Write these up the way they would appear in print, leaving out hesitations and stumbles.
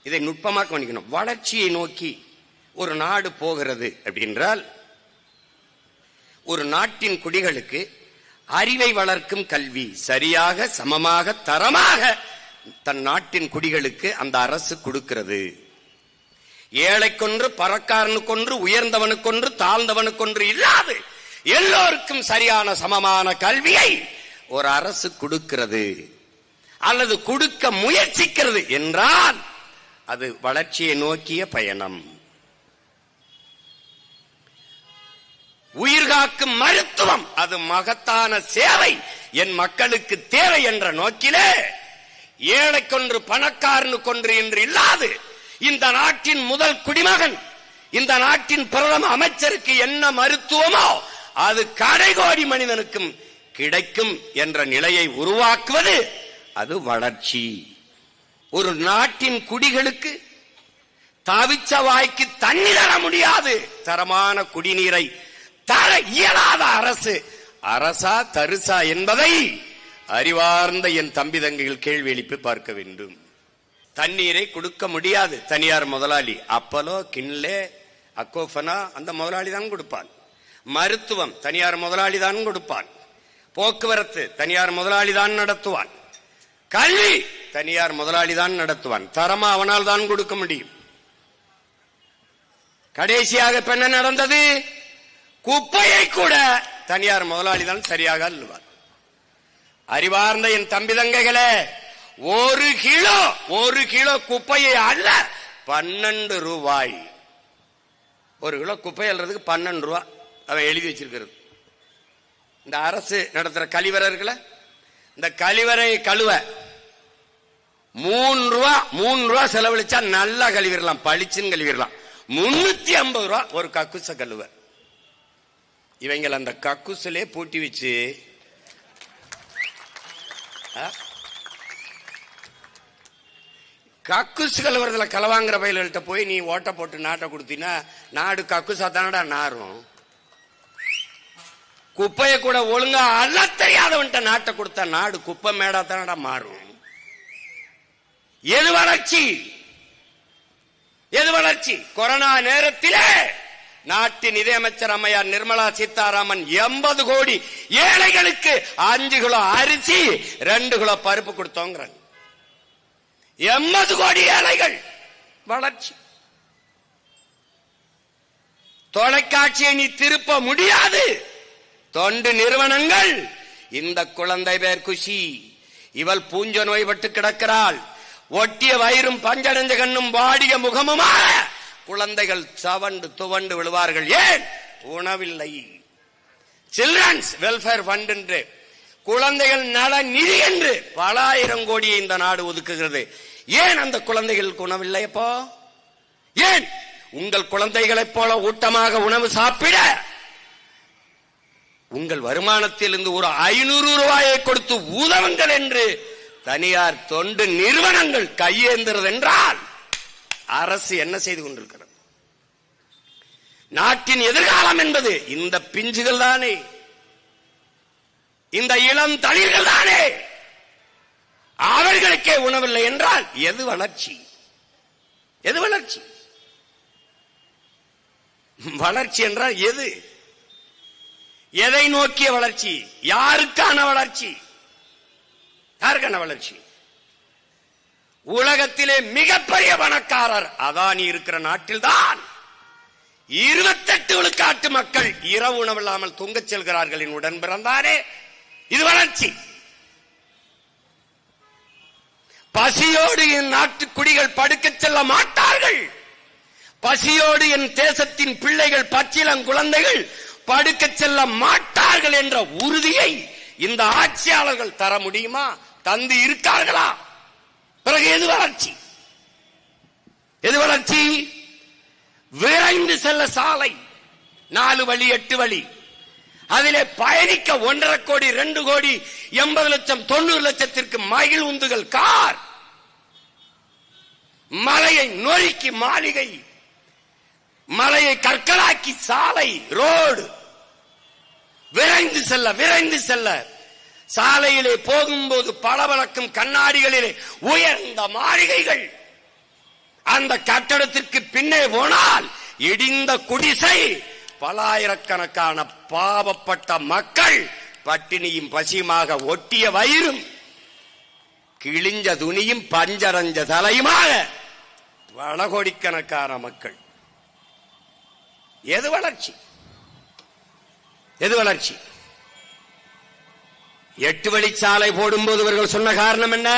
இதை நுட்பமாக கவனிக்கணும். வளர்ச்சியை நோக்கி ஒரு நாடு போகிறது அப்படின்றால், ஒரு நாட்டின் குடிகளுக்கு அறிவை வளர்க்கும் கல்வி சரியாக, சமமாக, தரமாக தன் நாட்டின் குடிகளுக்கு அந்த அரசு கொடுக்கிறது. ஏழைக்கொன்று, பணக்காரனுக்கொன்று, உயர்ந்தவனுக்கொன்று, தாழ்ந்தவனுக்கொன்று இல்லாது எல்லோருக்கும் சரியான சமமான கல்வியை ஒரு அரசு கொடுக்கிறது அல்லது கொடுக்க முயற்சிக்கிறது என்றால் அது வளர்ச்சியை நோக்கிய பயணம். உயிர்காக்கும் மருத்துவம் அது மகத்தான சேவை, என் மக்களுக்கு தேவை என்ற நோக்கிலே ஏழைக்கொன்று பணக்காரனுக்கொன்று என்று இல்லாது இந்த நாட்டின் முதல் குடிமகன், இந்த நாட்டின் பிரதம அமைச்சருக்கு என்ன மருத்துவமோ அது கடைகோடி மனிதனுக்கும் கிடைக்கும் என்ற நிலையை உருவாக்குவது அது வளர்ச்சி. ஒரு நாட்டின் குடிகளுக்கு தவிச்ச வாய்க்கு தண்ணி தர முடியாது, தரமான குடிநீரை தர இயலாத அரசு அரசா தரிசா என்பதை அறிவார்ந்த என் தம்பி தங்கைகள் கேள்வி எழுப்பி பார்க்க வேண்டும். தண்ணீரை கொடுக்க முடியாது தனியார் முதலாளி, அப்பலோ, கின்லே, அக்கோஃபனா அந்த முதலாளி தான் கொடுப்பான். மருத்துவம் தனியார் முதலாளி தான் கொடுப்பான். போக்குவரத்து தனியார் முதலாளி தான் நடத்துவான். கல்வி தனியார் முதலாளி தான் நடத்துவான். தரமா அவனால் தான் கொடுக்க முடியும். கடைசியாக என்ன நடந்தது? குப்பையை கூட தனியார் முதலாளி தான் சரியாக அள்ளுவார். அறிவார்ந்த என் தம்பி தங்கைகளே, ஒரு கிலோ குப்பையை அல்ல 12 ரூபாய். ஒரு கிலோ குப்பை அள்ளுறதுக்கு 12 ரூபாய் அவன் எழுதி வச்சிருக்கிறது. இந்த அரசு நடத்துற கழிவறை இருக்குல்ல, இந்த கழிவறை கழுவ 3 ரூபா செலவழிச்சா நல்லா கழுவிடலாம், பளிச்சுன்னு கழுவிடலாம். 350 ரூபா ஒரு கக்குச கழுவ. இவங்க அந்த கக்குசிலே பூட்டி வச்சு கக்குசு கழுவுறதுல களவாங்கிற பயில்கள்ட்ட போய் நீ ஓட்ட போட்டு நாட்டை கொடுத்தீங்கன்னா நாடு கக்குசா தானடா நாரும். குப்பையை கூட ஒழுங்கா அல்ல தெரியாதவன்ட்ட நாட்டை கொடுத்தா நாடு குப்பை மேடா தானடா மாறும். எது வளர்ச்சி? எது வளர்ச்சி? கொரோனா நேரத்திலே நாட்டின் நிதியமைச்சர் அம்மையார் நிர்மலா சீதாராமன் 80 கோடி ஏழைகளுக்கு 5 கிலோ அரிசி 2 கிலோ பருப்பு கொடுத்தோங்கிறாங்க. 80 கோடி ஏழைகள். வளர்ச்சி. தொலைக்காட்சியை நீ திருப்ப முடியாது. தொண்டு நிறுவனங்கள், இந்த குழந்தை பேர் குஷி, இவள் பூஞ்ச நோய்பட்டு கிடக்கிறாள், ஒட்டிய வயிறும் பஞ்சடைஞ்ச கண்ணும் வாடிய முகமுமாக குழந்தைகள் சவண்டு துவண்டு விழுவார்கள். ஏன்? உணவில்லை. சில்ட்ரன்ஸ் வெல்ஃபேர் ஃபண்ட் என்று, குழந்தைகள் நல நிதி என்று பல ஆயிரம் கோடியை இந்த நாடு ஒதுக்குகிறது. ஏன் அந்த குழந்தைகளுக்கு உணவில்லை? அப்போ ஏன்? உங்கள் குழந்தைகளைப் போல ஊட்டமாக உணவு சாப்பிட உங்கள் வருமானத்தில் இருந்து ஒரு 500 ரூபாயை கொடுத்து உதவுங்கள் என்று தனியார் தொண்டு நிறுவனங்கள் கையேந்துறது என்றால் அரசு என்ன செய்து கொண்டிருக்கிறது? நாட்டின் எதிர்காலம் என்பது இந்த பிஞ்சுகள் தானே, இந்த இளம் தளிர்கள் தானே. அவர்களுக்கே உணவில்லை என்றால் எது வளர்ச்சி? எது வளர்ச்சி? வளர்ச்சி என்றால் எது? எதை நோக்கிய வளர்ச்சி? யாருக்கான வளர்ச்சி? யாருக்கான வளர்ச்சி? உலகத்திலே மிகப்பெரிய பணக்காரர் அதானி இருக்கிற நாட்டில்தான் 28 விழுக்காட்டு மக்கள் இரவு உணவில்லாமல் தூங்கச் செல்கிறார்கள். உடன் பிறந்தாரே, இது வளர்ச்சி. பசியோடு என் நாட்டு குடிகள் படுக்கச் செல்ல மாட்டார்கள். பசியோடு என் தேசத்தின் பிள்ளைகள், பச்சிளம் குழந்தைகள் படுக்கச் செல்ல மாட்டார்கள் என்ற உறுதியை இந்த ஆட்சியாளர்கள் தர முடியுமா? தந்து இருக்கார்களா? பிறகு எது வளர்ச்சி? எது வளர்ச்சி? விரைந்து செல்ல சாலை 4 வழி 8 வழி, அதிலே பயணிக்க 1.5 கோடி 2 கோடி 80 லட்சம் 90 லட்சத்திற்கு மகிழ் உந்துகள் கார், மலையை நொறுக்கி மாளிகை, மலையை கற்களாக்கி சாலை ரோடு, விரைந்து செல்ல விரைந்து செல்ல. சாலையிலே போகும்போது பளபளக்கும் கண்ணாடிகளிலே உயர்ந்த மாளிகைகள், அந்த கட்டடத்திற்கு பின்னே போனால் இடிந்த குடிசை, பலாயிரக்கணக்கான பாவப்பட்ட மக்கள் பட்டினியும் பசியுமாக, ஒட்டிய வயிறும் கிழிஞ்ச துணியும் பஞ்சரஞ்ச தலையுமாக பல கோடிக்கணக்கான மக்கள். எது வளர்ச்சி? எது வளர்ச்சி? 8 வழிச்சாலை போடும்போது இவர்கள் சொன்ன காரணம் என்ன?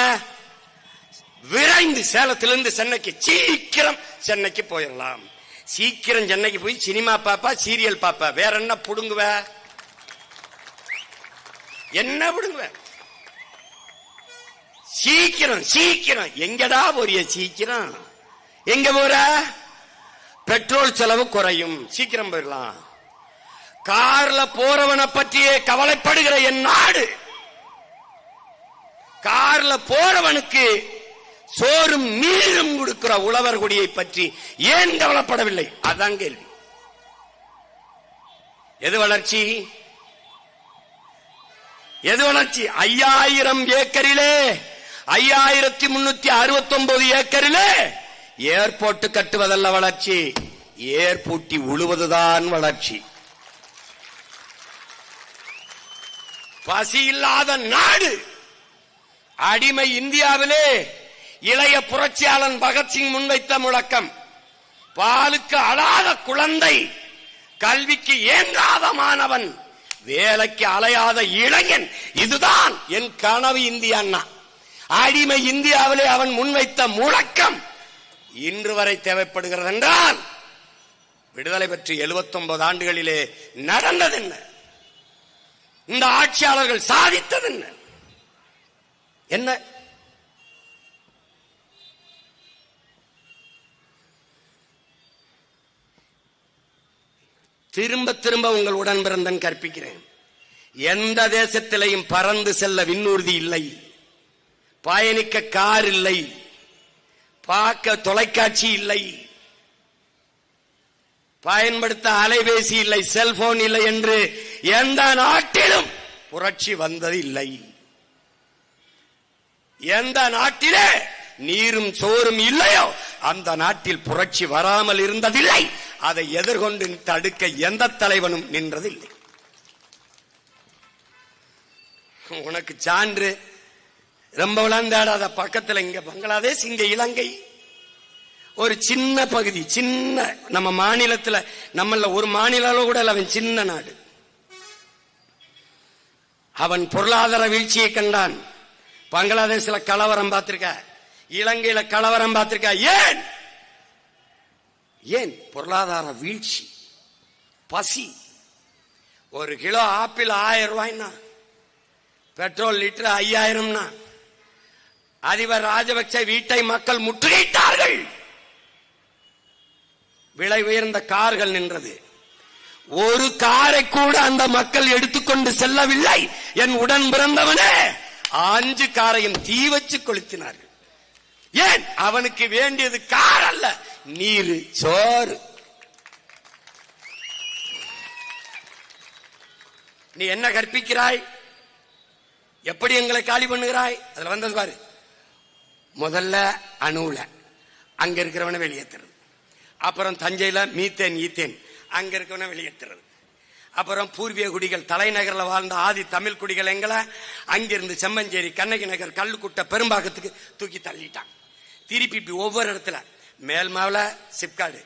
விரைந்து சேலத்திலிருந்து சென்னைக்கு, சீக்கிரம் சென்னைக்கு போயிடலாம். சீக்கிரம் சென்னைக்கு போய் சினிமா பாப்பா, சீரியல் பாப்பா, வேற என்ன புடுங்குவ? என்ன புடுங்குவ? சீக்கிரம் சீக்கிரம். எங்கடா போறிய? சீக்கிரம் எங்க போற? பெட்ரோல் செலவு குறையும், சீக்கிரம் போயிடலாம். கார்ல போறவனை பற்றியே கவலைப்படுகிற என் நாடு, கார்ல போறவனுக்கு சோறும் நீரும் கொடுக்கிற உழவர் குடியை பற்றி ஏன் கவலைப்படவில்லை? அதான் கேள்வி. எது வளர்ச்சி? எது வளர்ச்சி? 5000 ஏக்கரிலே 5369 ஏக்கரிலே ஏர்போர்ட் கட்டுவதல்ல வளர்ச்சி, ஏர்பூட்டி உழுவதுதான் வளர்ச்சி. பசி இல்லாத நாடு. அடிமை இந்தியாவிலே இளைய புரட்சியாளன் பகத்சிங் முன்வைத்த முழக்கம், பாலுக்கு அழாத குழந்தை, கல்விக்கு ஏங்காத மாணவன், வேலைக்கு அலையாத இளைஞன், இதுதான் என் கனவு இந்தியா. அடிமை இந்தியாவிலே அவன் முன்வைத்த முழக்கம் இன்று வரை தேவைப்படுகிறது என்றால், விடுதலை பெற்று 79 ஆண்டுகளிலே நடந்தது என்ன? இந்த ஆட்சியாளர்கள் சாதித்தது என்ன? என்ன? திரும்ப திரும்ப உங்கள் உடன் பிறந்தன் கற்பிக்கிறேன். எந்த தேசத்திலையும் பறந்து செல்ல விண்ணூர்தி இல்லை, பயணிக்க கார் இல்லை, பார்க்க தொலைக்காட்சி இல்லை, பயன்படுத்த அலைபேசி இல்லை, செல்போன் இல்லை என்று எந்த நாட்டிலும் புரட்சி வந்தது இல்லை. எந்த நாட்டிலே நீரும் சோறும் இல்லையோ அந்த நாட்டில் புரட்சி வராமல் இருந்ததில்லை. அதை எதிர்கொண்டு தடுக்க எந்த தலைவனும் நின்றதில்லை. உனக்கு சான்று ரொம்ப விளந்தாடாத பக்கத்தில் இங்க பங்களாதேஷ், இங்க இலங்கை, ஒரு சின்ன பகுதி, சின்ன நம்ம மாநிலத்தில், நம்மள ஒரு மாநிலம் கூட அவன் சின்ன நாடு. அவன் பொருளாதார வீழ்ச்சியை கண்டான். பங்களாதேஷ்ல கலவரம் பார்த்திருக்க, இலங்கையில கலவரம் பார்த்திருக்க. ஏன்? ஏன்? பொருளாதார வீழ்ச்சி, பசி. ஒரு கிலோ ஆப்பிள் 1000 ரூபாய்னா, பெட்ரோல் லிட்டர் 5000. அதிபர் ராஜபக்சே வீட்டை மக்கள் முற்றுகையிட்டார்கள். விலை உயர்ந்த கார்கள் நின்றது. ஒரு காரை கூட அந்த மக்கள் எடுத்துக்கொண்டு செல்லவில்லை. என் உடன் பிறந்தவனே 5 காரையும் தீ வச்சு கொளுத்தினார்கள். ஏன்? அவனுக்கு வேண்டியது கார் அல்ல, நீர், சோறு. நீ என்ன கற்பிக்கிறாய்? எப்படி எங்களை காலி பண்ணுகிறாய்? அதுல வந்தது பாரு. முதல்ல அணுல அங்க இருக்கிறவனை வெளியேற்றுறது, அப்புறம் தஞ்சையில மீத்தேன் ஈத்தேன் அங்க இருக்கிறவனை வெளியேற்றுறது, அப்புறம் பூர்வீக குடிகள் தலைநகரில் வாழ்ந்த ஆதி தமிழ் குடிகள் எங்களை அங்கிருந்து செம்மஞ்சேரி, கண்ணகி நகர், கல்லுக்குட்டை, பெரும்பாக்கத்துக்கு தூக்கி தள்ளிட்டான். திருப்பி ஒவ்வொரு இடத்துல மேல்மாவில சிப்காடு,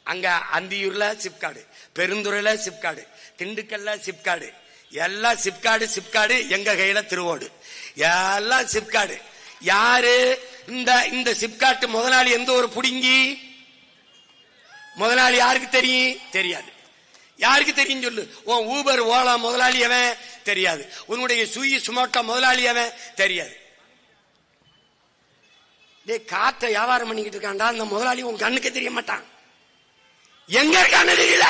அங்க அந்தியூர்ல சிப்காடு, பெருந்துறையில சிப்காடு, திண்டுக்கல்ல சிப்காடு, எல்லாம் சிப்காடு. சிப்காடு எங்க கையில திருவோடு, எல்லாம் சிப்காடு. யாரு இந்த சிப்காட்டு முதலாளி? எந்த ஒரு புடுங்கி முதலாளி யாருக்கு தெரியும்? தெரியாது. யாருக்கு தெரியும் சொல்லு? உன் ஊபர் ஓலா முதலாளி அவன் தெரியாது, உன்னுடைய சுயி சுமோட்டோ முதலாளி அவன் தெரியாது. காற்றை வியாபாரம் பண்ணிக்கிட்டு இருக்காண்டா அந்த முதலாளி உன் கண்ணுக்கு தெரிய மாட்டான். எங்க இருக்கான்னு தெரியல.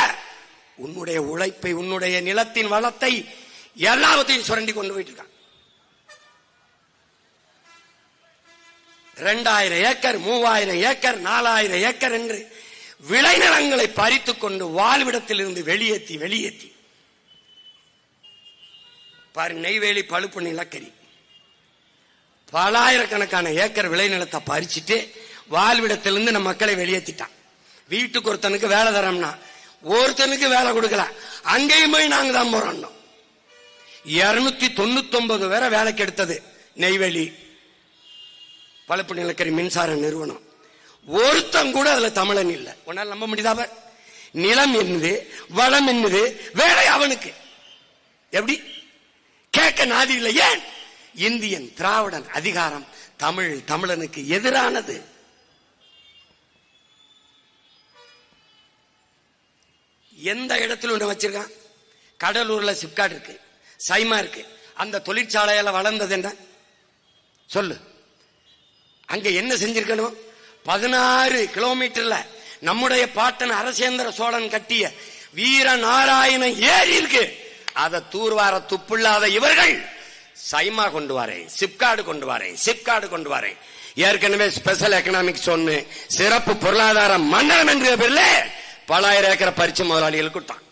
உன்னுடைய உழைப்பை, உன்னுடைய நிலத்தின் வளத்தை எல்லாவற்றையும் சுரண்டி கொண்டு போயிட்டு இருக்கான். 2000 ஏக்கர், 3000 ஏக்கர், 4000 ஏக்கர் என்று விளைநிலங்களை பறித்துக் கொண்டு வாழ்விடத்தில் இருந்து வெளியேற்றி பாரு. நெய்வேலி பழுப்பு நிலக்கரி பலாயிரக்கணக்கான ஏக்கர் விளைநிலத்தை பறிச்சுட்டு வாழ்விடத்திலிருந்து நம்ம மக்களை வெளியேற்றிட்டான். வீட்டுக்கு ஒருத்தனுக்கு வேலை தரோம்னா ஒருத்தனுக்கு வேலை கொடுக்கல, அங்கேயும் போய் நாங்க தான் போறோம். 299 பேரை வேலைக்கு எடுத்தது நெய்வேலி பழுப்பு நிலக்கரி மின்சார நிறுவனம். ஒருத்தன் கூட அதுல தமிழன் இல்ல. உன்னால நம்ப முடியாத நிலம் என்னது, வளம் என்னது, வேலை அவனுக்கு எப்படி கேட்க நாதி இல்லை. ஏன்? இந்தியன் திராவிடன் அதிகாரம் தமிழனுக்கு எதிரானது. எந்த இடத்துல ஒண்ணு வச்சிருக்கான்? கடலூர்ல சிப்காட் இருக்கு, சைமா இருக்கு. அந்த தொழிற்சாலையில வளர்ந்தது என்ன சொல்லு? அங்க என்ன செஞ்சிருக்கணும்? 16 கிலோமீட்டர்ல நம்முடைய பாட்டன் அரசேந்திர சோழன் கட்டிய வீரநாராயண ஏரி இருக்கு. அதை தூர்வார துப்புள்ளாத இவர்கள் சைமா கொண்டு வரேன், சிப்காடு கொண்டு வரேன், சிப்காடு கொண்டு வரேன். ஏற்கனவே ஸ்பெஷல் எக்கனாமிக் சொன்னு சிறப்பு பொருளாதார மண்டலம் என்ற பேர்ல பல ஆயிரம் ஏக்கரை பறிச்சு முதலாளிகள் கொடுத்தான்.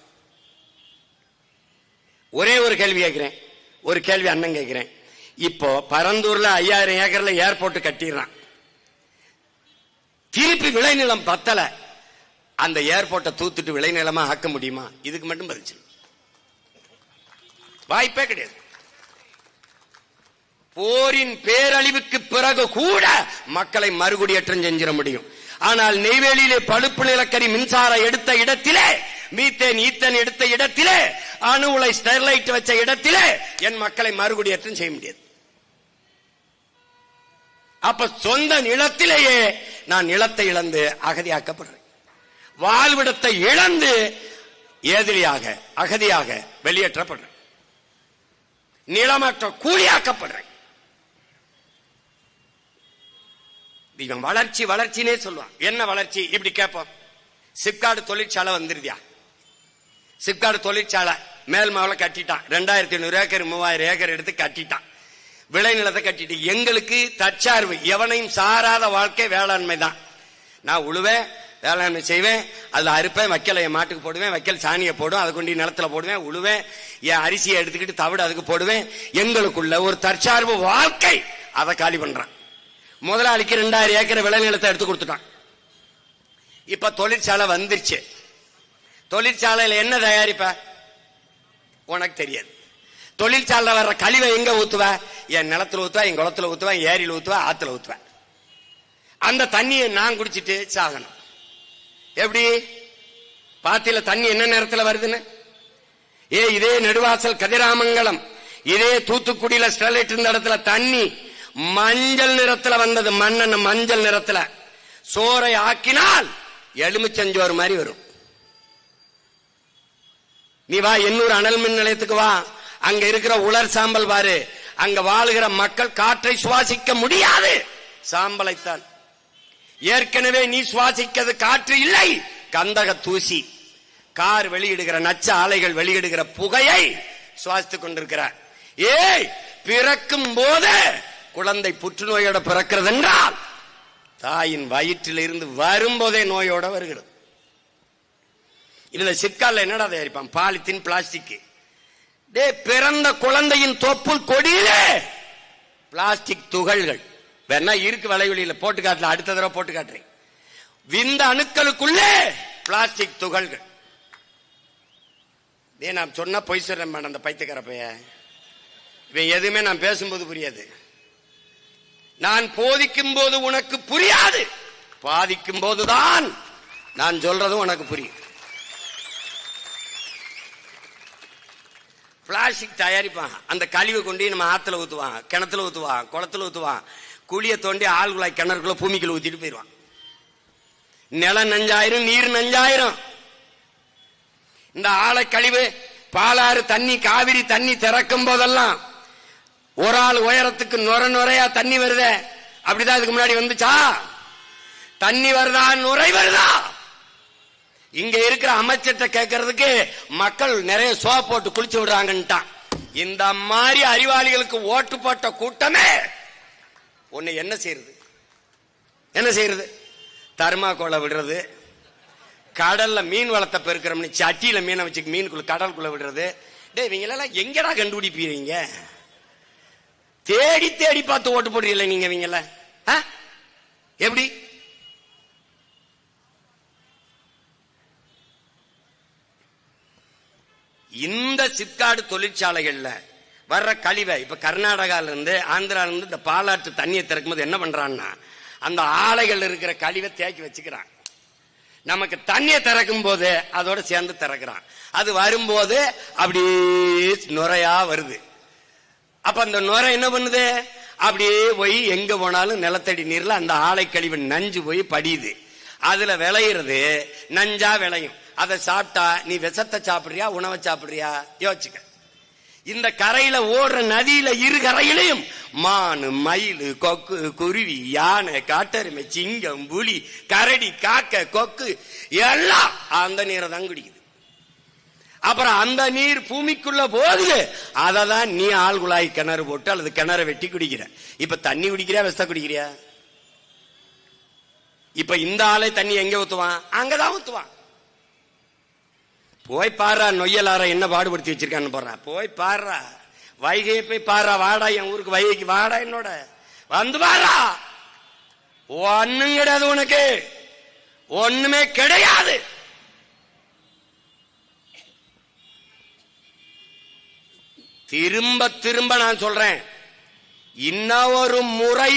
ஒரே ஒரு கேள்வி கேட்கிறேன், ஒரு கேள்வி அண்ணன் கேட்கிறேன். இப்போ பரந்தூர்ல 5000 ஏக்கர்ல ஏர்போர்ட் கட்டிடுறான். திருப்பி விளைநிலம் பத்தல, அந்த ஏர்போர்ட்டை தூத்துட்டு விளைநிலமா ஆக்க முடியுமா? இதுக்கு மட்டும் பதில் வாய்ப்பே கிடையாது. போரின் பேரழிவுக்கு பிறகு கூட மக்களை மறுகுடியேற்றம் செஞ்சிட முடியும். ஆனால் நெய்வேலியிலே பழுப்பு நிலக்கரி மின்சார எடுத்த இடத்திலே, மீத்தேன் ஈத்தன் எடுத்த இடத்திலே, அணு உலை ஸ்டெர்லைட் வச்ச இடத்திலே என் மக்களை மறுகுடியேற்றம் செய்ய முடியாது. அப்ப சொந்த நிலத்திலேயே நான் நிலத்தை இழந்து அகதியாக்கப்படுறேன், வாழ்விடத்தை இழந்து ஏதிலியாக அகதியாக வெளியேற்றப்படுறேன், நிலமற்ற கூலியாக்கப்படுறேன். இவன் வளர்ச்சி வளர்ச்சினே சொல்லுவான். என்ன வளர்ச்சி? இப்படி கேட்போம். சிப்காடு தொழிற்சாலை வந்துருதியா? சிப்காடு தொழிற்சாலை மேல்மாவில கட்டிட்டான். 2500 ஏக்கர் 3000 ஏக்கர் எடுத்து கட்டிட்டான். விளைநிலத்தை கட்டிட்டு எங்களுக்கு தற்சார்பு, எவனையும் சாராத வாழ்க்கை வேளாண்மை தான். நான் உழுவேன், வேளாண்மை செய்வேன், அதுல அறுப்பேன், வைக்கல என் மாட்டுக்கு போடுவேன், வைக்கல் சாணியை போடுவேன், அதை கொண்டு நிலத்துல போடுவேன், உழுவேன், என் அரிசியை எடுத்துக்கிட்டு தவிடு அதுக்கு போடுவேன். எங்களுக்குள்ள ஒரு தற்சார்பு வாழ்க்கை. அதை காலி பண்றான். முதலாளிக்கு 2000 ஏக்கர் விளைநிலத்தை எடுத்து கொடுத்துட்டான். இப்ப தொழிற்சாலை வந்துருச்சு. தொழிற்சாலையில என்ன தயாரிப்ப உனக்கு தெரியாது. தொழிற்சாலை வர்ற கழிவை எங்க ஊத்துவ? என் நிலத்துல ஊத்துவ, என் குளத்துல ஊத்துவ, ஏரியில ஊத்துவ, ஆத்துல ஊத்துவ. அந்த தண்ணியை நான் குடிச்சிட்டு சாகணும். எப்படி? பாத்தியில தண்ணி என்ன நேரத்தில் வருதுன்னு? இதே நெடுவாசல் கதிராமங்கலம், இதே தூத்துக்குடியில ஸ்டெர்லைட் இருந்த இடத்துல தண்ணி மஞ்சள் நிறத்துல வந்தது. மண்ணெண்ண மஞ்சள் நிறத்துல சோறை ஆக்கினால் எலுமிச்சஞ்சோறு மாதிரி வரும். நீ வா எண்ணூர் அனல் மின் நிலையத்துக்கு வா, அங்க இருக்கிற உலர் சாம்பல் பாரு. அங்க வாழுகிற மக்கள் காற்றை சுவாசிக்க முடியாது, சாம்பலைத்தான். ஏற்கனவே நீ சுவாசிக்கிறது காற்று இல்லை, கந்தக தூசி. கார் வெளியிடுகிற நச்ச ஆலைகள் வெளியிடுகிற புகையை சுவாசித்துக் கொண்டிருக்கிறார். பிறக்கும் போது குழந்தை புற்றுநோயோட பிறக்கிறது என்றால் தாயின் வயிற்றில் இருந்து வரும்போதே நோயோட வருகிறது. இந்த சிப்காட்ல என்னடா தயாரிப்பான்? Polythene, plastic. பிறந்த குழந்தையின் தொப்புள் கொடியிலே பிளாஸ்டிக் துகள்கள். வேணா இருக்கு வலைவெளியில போட்டு காட்டல, அடுத்த தடவை போட்டு காட்டுறேன். விந்த அணுக்களுக்குள்ளே பிளாஸ்டிக் துகள்கள். நான் சொன்னா பொய் சொல்றேன் மேடம், அந்த பைத்தியக்கார பைய. இவன் எதுவுமே நான் பேசும்போது புரியாது. நான் போதிக்கும் போது உனக்கு புரியாது, பாதிக்கும் போதுதான் நான் சொல்றதும் உனக்கு புரியும். பிளாஸ்டிக் தயாரிப்பான். அந்த கழிவு கொண்டு நம்ம ஆத்துல ஊத்துவான், கிணத்துல ஊத்துவான், குளத்துல ஊத்துவான், குழிய தோண்டி ஆழ்குழாய் கிணறுக்குள்ள பூமிக்குள்ள ஊத்திட்டு போயிடுவான். நிலம் நஞ்சாயிரம், நீர் நஞ்சாயிரம். இந்த ஆலை கழிவு, பாலாறு தண்ணி, காவிரி தண்ணி திறக்கும் போதெல்லாம் ஒரு ஆள் உயரத்துக்கு நுர நுரையா தண்ணி வருதே, அப்படிதான் இதுக்கு முன்னாடி வந்துச்சா? தண்ணி வருதா, நுரை வருதா? இங்க இருக்கிற அமைச்சர்கிட்ட கேட்கறதுக்கு மக்கள் நிறைய சோப் போட்டு குளிச்சு விடுறாங்கன்ட்டான். இந்த மாதிரி அறிவாளிகளுக்கு ஓட்டு போட்ட கூட்டமே உன்னை என்ன செய்யறது? என்ன செய்யறது? தர்மாக்கோளை விடுறது, கடல்ல மீன் வளத்தை பெருக்கிறோம்னு சட்டியில மீனை வச்சு மீனுக்குள்ள கடலுக்குள்ள விடுறது. இவங்களெல்லாம் எங்கடா கண்டுபிடிப்பீங்க? தேடி தேடி பார்த்து ஓட்டு போடுறீங்களா நீங்க? இவங்கள எப்படி சிப்காடு தொழிற்சாலைகள்ல வர்ற கழிவை இப்ப கர்நாடகால இருந்து ஆந்திரால இருந்து இந்த பாலாற்று தண்ணியை திறக்கும் போது என்ன பண்றான்னா அந்த ஆலைகள் இருக்கிற கழிவை தேக்கி வச்சுக்கிறான். நமக்கு தண்ணியை திறக்கும் போது அதோட சேர்ந்து திறக்கிறான். அது வரும்போது அப்படியே நுரையா வருது. அப்ப அந்த நுரை என்ன பண்ணுது, அப்படியே போய் எங்க போனாலும் நிலத்தடி நீர்ல அந்த ஆலை கழிவு நஞ்சு போய் படியுது. அதுல விளையிறது நஞ்சா விளையும். அதை சாப்பிட்டா நீ விஷத்தை சாப்பிடுறியா உணவை சாப்பிடுறியா யோசிச்சுக்க. இந்த கரையில ஓடுற நதியில இரு கரையிலையும் மானு, மயில், கொக்கு, குருவி, யானை, காட்டெருமை, சிங்கம், புலி, கரடி, காக்க, கொக்கு எல்லாம் அந்த நீரை தான் குடிக்குது. அப்புறம் அந்த நீர் பூமிக்குள்ள போகுது. அதை தான் நீ ஆள் குழாய் கிணறு போட்டு அல்லது கிணறு வெட்டி குடிக்கிற. இப்ப தண்ணி குடிக்கிறியா விஷத்தை குடிக்கிறியா? இப்ப இந்த ஆளை தண்ணி எங்க ஊத்துவான்? அங்கதான் ஊத்துவான். போய் பாரா நொய்யலார என்ன பாடுபடுத்தி வச்சிருக்கான்னு போறா. போய் பாடுறா, வைகையை போய் பாடுறா. வாடா என் ஊருக்கு வைகைக்கு வாடா, என்னோட வந்து பாரா. ஒண்ணும் கிடையாது, உனக்கு ஒண்ணுமே கிடையாது. திரும்ப திரும்ப நான் சொல்றேன், இன்னொரு முறை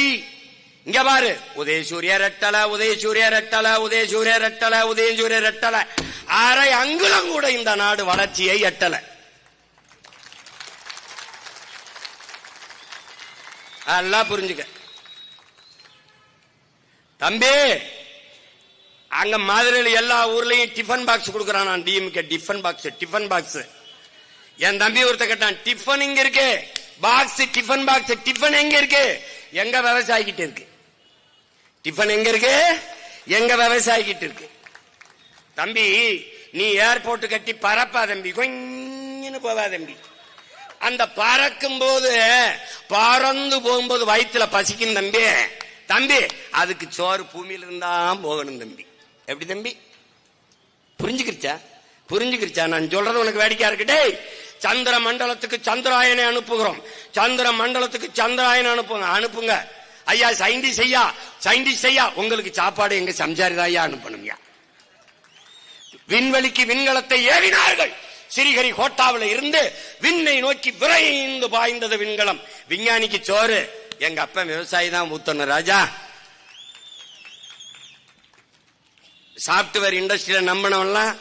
இங்க பாரு. உதயசூரிய ரெட்டல, உதயசூரிய ரெட்டல, உதயசூரிய ரெட்டல, உதயசூரிய ரெட்டல. அரை அங்குலம் கூட இந்த நாடு வளர்ச்சியை எட்டல. எல்லாம் புரிஞ்சுக்க தம்பி. அங்க மதுரையில் எல்லா ஊர்லயும் டிஃபன் பாக்ஸ் கொடுக்கறான். DMK tiffin box, tiffin box. என் தம்பி ஒருத்த கேட்டான், டிஃபன் இங்க இருக்கு, பாக்ஸ் டிஃபன் பாக்ஸ், டிஃபன் எங்க இருக்கு? எங்க விவசாயிக்கிட்டு இருக்கு. டிஃபன் எங்க இருக்கு? எங்க விவசாயிக்கிட்டு இருக்கு. தம்பி நீ ஏர்போர்ட் கட்டி பறப்பா தம்பி, கொஞ்சம் போவா தம்பி. அந்த பறக்கும் போது பறந்து போகும்போது வயிற்றுல பசிக்கும் தம்பி. தம்பி அதுக்கு சோறு பூமியில இருந்தா போகணும் தம்பி. எப்படி தம்பி? புரிஞ்சுக்கிருச்சா? புரிஞ்சுக்கிருச்சா? நான் சொல்றது உனக்கு வேடிக்கையா இருக்கு. சந்திர மண்டலத்துக்கு சந்திராயனை அனுப்புகிறோம், சந்திர மண்டலத்துக்கு சந்திராயனை அனுப்புங்க ஐயா. சயின்டிஸ்ட் ஐயா, சயின்டிஸ்ட் ஐயா, உங்களுக்கு சாப்பாடு எங்க சம்சாரிதான் ஐயா அனுப்பணும்யா. விண்வெளிக்கு விண்கலத்தை ஏறினார்கள். ஸ்ரீஹரி கோட்டாவில் இருந்து விண்ணை நோக்கி விரைந்து பாய்ந்தது விண்கலம். விஞ்ஞானிக்கு சோறு எங்க அப்பா விவசாயி தான் ஊத்தணும் ராஜா. சாப்ட்வேர் இண்டஸ்ட்ரியில நம்பினவெல்லாம்,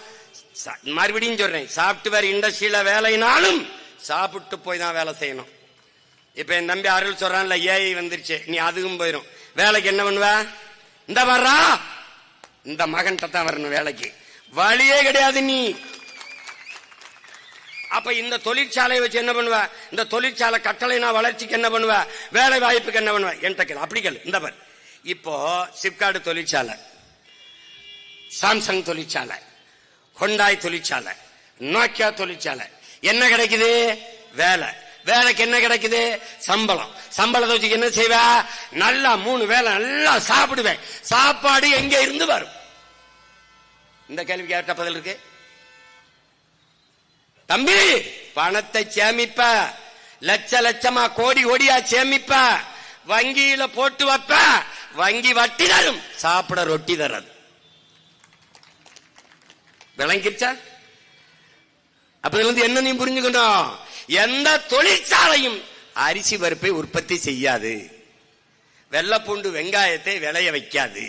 மறுபடியும் சொல்றேன், சாப்ட்வேர் இண்டஸ்ட்ரியில வேலைனாலும் சாப்பிட்டு போய் தான் வேலை செய்யணும். இப்ப என் தம்பி அருள் சொல்றான்ல, ஏஐ வந்துருச்சு, நீ அதுக்கும் போயிரும். வேலைக்கு என்ன பண்ணுவ? இந்த வர்றா இந்த மகன்கிட்ட தான் வரணும் வேலைக்கு, வழியே கிடையாது நீ. அப்ப இந்த தொழிற்சாலையை வச்சு என்ன பண்ணுவ? இந்த தொழிற்சாலை கட்டளைனா வளர்ச்சிக்கு என்ன பண்ணுவ? வேலை வாய்ப்புக்கு என்ன பண்ணுவ? என்கிட்ட அப்படி கேள். இந்த பார், இப்போ சிப்காடு தொழிற்சாலை, சாம்சங் தொழிற்சாலை, ஹொண்டாய் தொழிற்சாலை, நோக்கியா தொழிற்சாலை, என்ன கிடைக்குது? வேலை. வேலைக்கு என்ன கிடைக்குது? சம்பளம். சம்பளத்தை வச்சு என்ன செய்வ? நல்லா 3 வேலை நல்லா சாப்பிடுவேன். சாப்பாடு எங்க இருந்து வரும்? இந்த கேள்விக்கு யார்கிட்ட பதில் இருக்கு? தம்பி பணத்தை சேமிப்ப, லட்ச லட்சமா கோடி கோடியா சேமிப்ப, வங்கியில போட்டு வைப்ப, வங்கி வட்டி தரும், சாப்பிட ரொட்டி தராது. விளங்கிருச்சா? அப்ப என்ன நீ புரிஞ்சுக்கணும், எந்த தொழிற்சாலையும் அரிசி பருப்பை உற்பத்தி செய்யாது, வெள்ளைப்பூண்டு வெங்காயத்தை விளைய வைக்காது,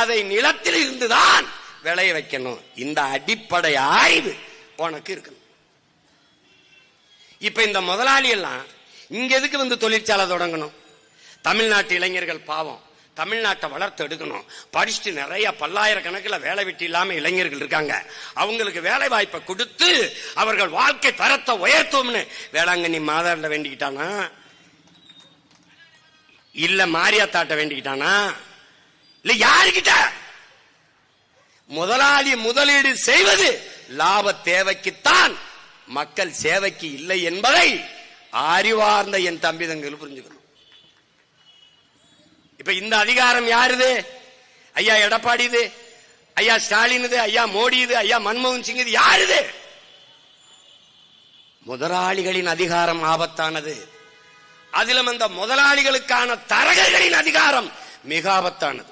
அதை நிலத்தில் இருந்துதான் விளைய வைக்கணும். இந்த அடிப்படை ஆய்வு உனக்கு இருக்கணும். இப்ப இந்த முதலாளி எல்லாம் இங்க எதுக்கு வந்து தொழிற்சாலை தொடங்கணும்? தமிழ்நாட்டு இளைஞர்கள் பாவம், தமிழ்நாட்டை வளர்த்து எடுக்கணும். படிச்சுட்டு நிறைய பல்லாயிரக்கணக்கில் வேலை வெட்டி இல்லாம இளைஞர்கள் இருக்காங்க. அவங்களுக்கு வேலை வாய்ப்பை கொடுத்து அவர்கள் வாழ்க்கை தரத்தை உயர்த்தும்னு வேளாங்கண்ணி மாதாண்ட வேண்டிக்கிட்டானா, இல்ல மாரியாத்தாட்ட வேண்டிக்கிட்டானா, இல்ல யாருக்கிட்ட? முதலாளி முதலீடு செய்வது லாப தேவைக்குத்தான், மக்கள் சேவைக்கு இல்லை என்பதை அறிவார்ந்த என் தம்பி தங்கள் புரிஞ்சுக்கணும். இப்ப இந்த அதிகாரம் யாருது? ஐயா எடப்பாடி இது, ஐயா ஸ்டாலின் இது, ஐயா மோடி இது, ஐயா மன்மோகன் சிங் இது, யாருது? முதலாளிகளின் அதிகாரம் ஆபத்தானது. அதிலும் அந்த முதலாளிகளுக்கான தரகர்களின் அதிகாரம் மிக ஆபத்தானது.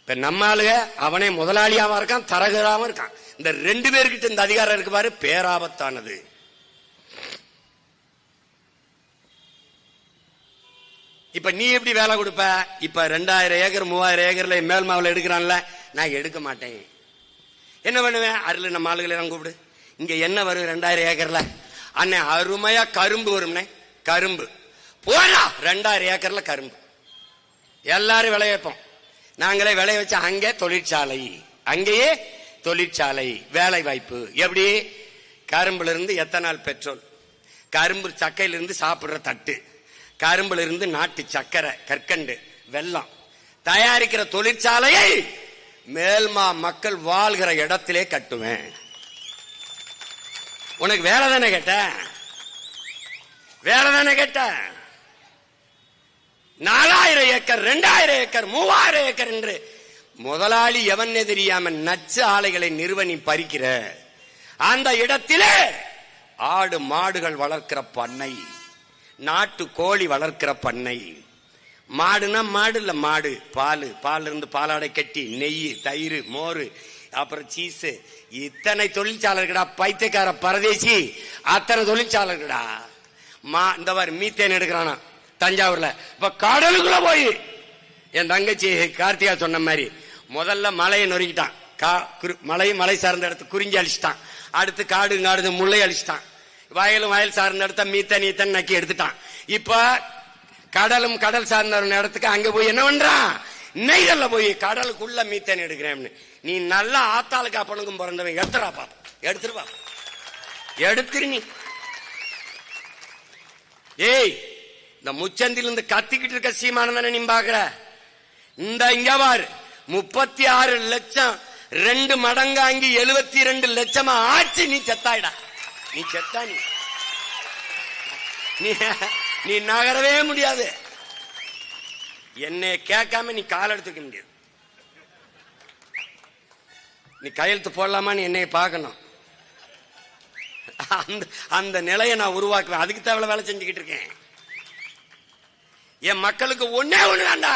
இப்ப நம்ம ஆளுக அவனே முதலாளியாவும் இருக்கான், தரகராவும் இருக்கான். இந்த 2 பேர்கிட்ட இந்த அதிகாரம் இருக்கு பாரு, பேராபத்தானது. இப்ப நீ எப்படி வேலை கொடுப்ப? இப்ப 2000 ஏக்கர் 3000 ஏக்கர்ல மேல்மாவில் எடுக்கிறான்ல, நான் எடுக்க மாட்டேன். என்ன பண்ணுவேன்? அருள் நம்ம ஆளுகளை எல்லாம் கூப்பிடு, இங்க என்ன வரும் 2000 ஏக்கர்ல? அண்ணே அருமையா கரும்பு வரும்னே, கரும்பு போடா 2000 ஏக்கர்ல கரும்பு எல்லாரும் விளைய வைப்போம். நாங்களே விளைய வச்ச அங்கே தொழிற்சாலை, அங்கேயே தொழிற்சாலை, வேலை வாய்ப்பு. எப்படி? கரும்புல இருந்து எத்தனால் பெட்ரோல், கரும்பு சக்கையில இருந்து சாப்பிடுற தட்டு, கரும்புல இருந்து நாட்டு சக்கரை, கற்கண்டு, வெல்லம் தயாரிக்கிற தொழிற்சாலையை மேல்மா மக்கள் வாழ்கிற இடத்திலே கட்டுவேன். உனக்கு வேலை தானே கேட்ட? வேலை தானே கேட்ட? 4000 ஏக்கர் 2000 ஏக்கர் 3000 ஏக்கர் என்று முதலாளி எவன் தெரியாம நச்சு ஆலைகளை நிறுவனி பறிக்கிற அந்த இடத்திலே ஆடு மாடுகள் வளர்க்கிற பண்ணை, நாட்டு கோழி வளர்க்கிற பண்ணை. மாடுனா மாடு இல்ல, மாடு பால், பால் இருந்து பாலாடை கட்டி, நெய், தயிர், மோர், அப்புறம் சீஸ், இத்தனை தொழிற்சாலைடா. பைத்தியக்கார பரதேசி, அத்தனை தொழிற்சாலைடா. இந்த மாதிரி மீத்தேன் எடுக்கிறானா தஞ்சாவூர்ல. இப்ப கடலுக்குள்ள போய் என் தங்கச்சி கார்த்திகா சொன்ன மாதிரி முதல்ல மலையை நொறுக்கிட்டான், மலை சார்ந்த இடத்து குறிஞ்சி அழிச்சிட்டான், அடுத்து காடு காடு முல்லை அழிச்சிட்டான், வயலும் வயல் சார்ந்த இடத்த மீத்தன் ஈத்தன் நக்கி எடுத்துட்டான். இப்ப கடலும் கடல் சார்ந்த இடத்துக்கு அங்க போய் என்ன பண்றான்? நெய்தல்ல போய் கடலுக்குள்ள மீத்தேன் எடுக்கிறேன். நீ நல்லா ஆத்தாளுக்கு அப்பனுக்கும் பிறந்தவன், எடுத்துறா பாப்பா, எடுத்துருவா, எடுத்துரு நீ. ஏய், இந்த முச்சந்தில இருந்து கத்திக்கிட்டு இருக்க சீமானதானே நீ பாக்குற? இந்த இங்க பாரு, 36 லட்சம் 2 மடங்காங்கி 72 லட்சமா ஆச்சு. நீ செத்தாயிடா, நீ செத்தா, நீ நகரவே முடியாது. என்னை கேட்காம நீ கால் எடுத்துக்க முடியாது. நீ கையெழுத்து போடலாமான்னு என்னை பார்க்கணும். அந்த நிலையை நான் உருவாக்குவேன். அதுக்கு தேவை வேலை செஞ்சுக்கிட்டு இருக்கேன். என் மக்களுக்கு ஒன்னே ஒண்ணு வேண்டா,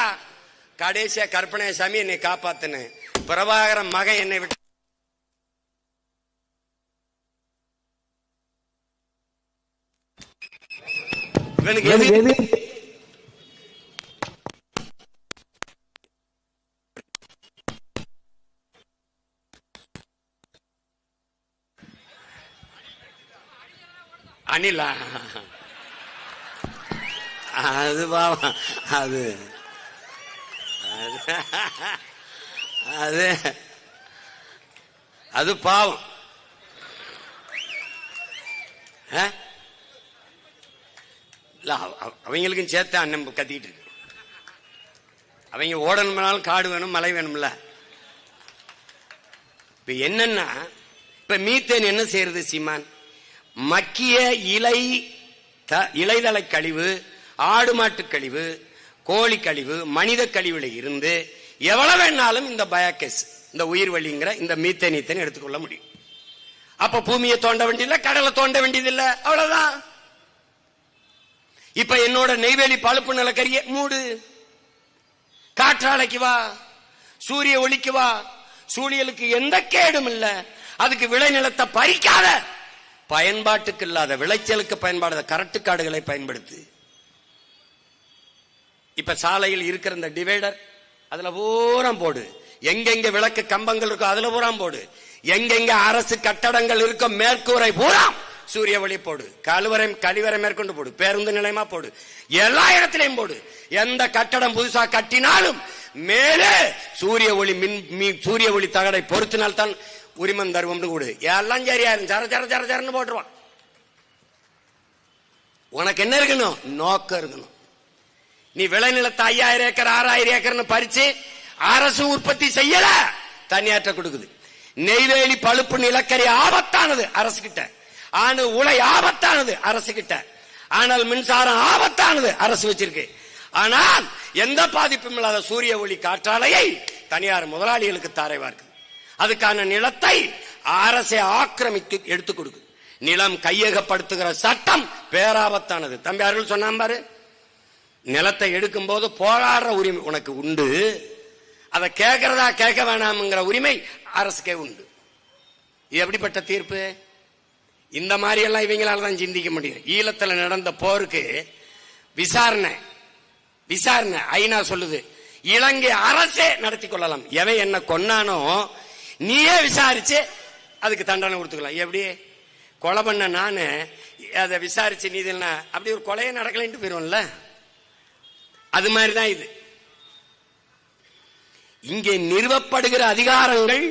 கடைசியா கற்பனை சாமி என்னை காப்பாத்துன்னு. பிரபாகரன் மகன் என்னை விட்டு இவனுக்கு அனிலா, அது பாவம், அது அது அது பாவம். அவங்களுக்கும் சேர்த்து அண்ணன் கத்திக்கிட்டு இருக்கு. அவங்க ஓடணும்னாலும் காடு வேணும், மலை வேணும்ல. இப்ப என்னன்னா, இப்ப மீத்தேன் என்ன செய்யறது சீமான்? மக்கிய இலைதலை கழிவு, ஆடு மாட்டு கழிவு, கோழி கழிவு, மனித கழிவுல இருந்து எவ்வளவு வேணாலும் இந்த பயோகேஸ், இந்த உயிர் வழிங்கிற இந்த மீத்தேன் எடுத்துக்கொள்ள முடியும். அப்ப பூமியை தோண்ட வேண்டியதில்லை, கடலை தோண்ட வேண்டியதில்லை, அவ்வளவுதான். இப்ப என்னோட நெய்வேலி பழுப்பு நிலக்கரிய மூடு, காற்றாலைக்கு வா, சூரிய ஒளிக்கு வா, சூழியலுக்கு எந்த கேடும் இல்ல. அதுக்கு விளைநிலத்தை பறிக்காத, பயன்பாட்டுக்கு இல்லாத விளைச்சலுக்கு பயன்பாடு கரட்டு காடுகளை பயன்படுத்து. இப்ப சாலையில் இருக்கிற இந்த டிவைடர் அதுல பூரா போடு, எங்கெங்க விளக்கு கம்பங்கள் இருக்கோ அதுல பூரா போடு, எங்கெங்க அரசு கட்டடங்கள் இருக்கோ மேற்கூரை பூரா சூரிய ஒளி போடு, கழிவறை மேற்கொண்டு போடு, பேருந்து நிலையமா போடு, எல்லா இடத்திலையும் போடு. எந்த கட்டடம் புதுசா கட்டினாலும் மேலே சூரிய ஒளி சூரிய ஒளி தகடை பொருத்தினால்தான் உரிமம் தருவோம்னு கூடு. எல்லாம் சரியாயிரும், சர சர சர சரன்னு போட்டுருவான். உனக்கு என்ன இருக்கணும்? நோக்கம் இருக்கணும். நீ விளைநிலத்தை 5000 ஏக்கர் 6000 ஏக்கர்னு பறிச்சு அரசு உற்பத்தி செய்யல, தனியாற்ற கொடுக்குது. நெய்வேலி பழுப்பு நிலக்கரி ஆபத்தானது அரசு கிட்ட, ஆனு உலை ஆபத்தானது அரசு கிட்ட, ஆனால் மின்சாரம் ஆபத்தானது அரசு வச்சிருக்கு. ஆனால் எந்த பாதிப்பும் இல்லாத சூரிய ஒளி காற்றாலையை தனியார் முதலாளிகளுக்கு தாரை வார்க்குது. அதுக்கான நிலத்தை அரசை ஆக்கிரமித்து எடுத்துக் கொடுக்குது. நிலம் கையகப்படுத்துகிற சட்டம் பேராபத்தானது. தம்பி அருள் சொன்னான் பாரு, நிலத்தை எடுக்கும் போது போராடுற உரிமை உனக்கு உண்டு, அதை கேட்கறதா கேட்க வேணாம்ங்கிற உரிமை அரசுக்கே உண்டு. எப்படிப்பட்ட தீர்ப்பு? இந்த மாதிரி எல்லாம் இவங்களால தான் சிந்திக்க முடியும். ஈழத்தில் நடந்த போருக்கு விசாரணை ஐநா சொல்லுது, இலங்கை அரசே நடத்தி கொள்ளலாம். எவன் என்ன கொன்னானோ நீயே விசாரிச்சு அதுக்கு தண்டனை கொடுத்துக்கலாம். எப்படி? கொலை பண்ண நானு அதை விசாரிச்சு நீதி அப்படி ஒரு கொலையே நடக்கலன்ட்டு போயிருவோம்ல. அது மாதிரிதான் இது. இங்கே நிறுவப்படுகிற அதிகாரங்கள்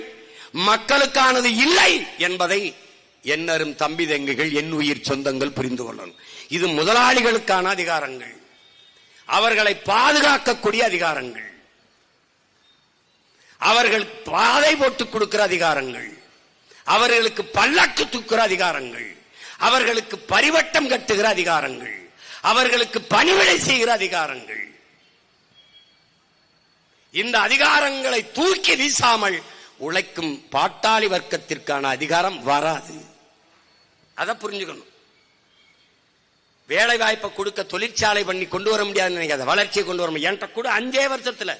மக்களுக்கானது இல்லை என்பதை என்னரும் தம்பி தங்கைகள், என் உயிர் சொந்தங்கள் புரிந்து கொள்ளணும். இது முதலாளிகளுக்கான அதிகாரங்கள், அவர்களை பாதுகாக்கக்கூடிய அதிகாரங்கள், அவர்கள் பாதை போட்டு கொடுக்கிற அதிகாரங்கள், அவர்களுக்கு பல்லக்கு தூக்குற அதிகாரங்கள், அவர்களுக்கு பரிவட்டம் கட்டுகிற அதிகாரங்கள், அவர்களுக்கு பணிவிடை செய்கிற அதிகாரங்கள். இந்த அதிகாரங்களை தூக்கி வீசாமல் உழைக்கும் பாட்டாளி வர்க்கத்திற்கான அதிகாரம் வராது. அதை புரிஞ்சுக்கணும். வேலை வாய்ப்பை கொடுக்க தொழிற்சாலை பண்ணி கொண்டு வர முடியாதுன்னு நினைக்காத, வளர்ச்சியை கொண்டு வர முடியும். என்கிட்ட கூட 5 வருஷத்துல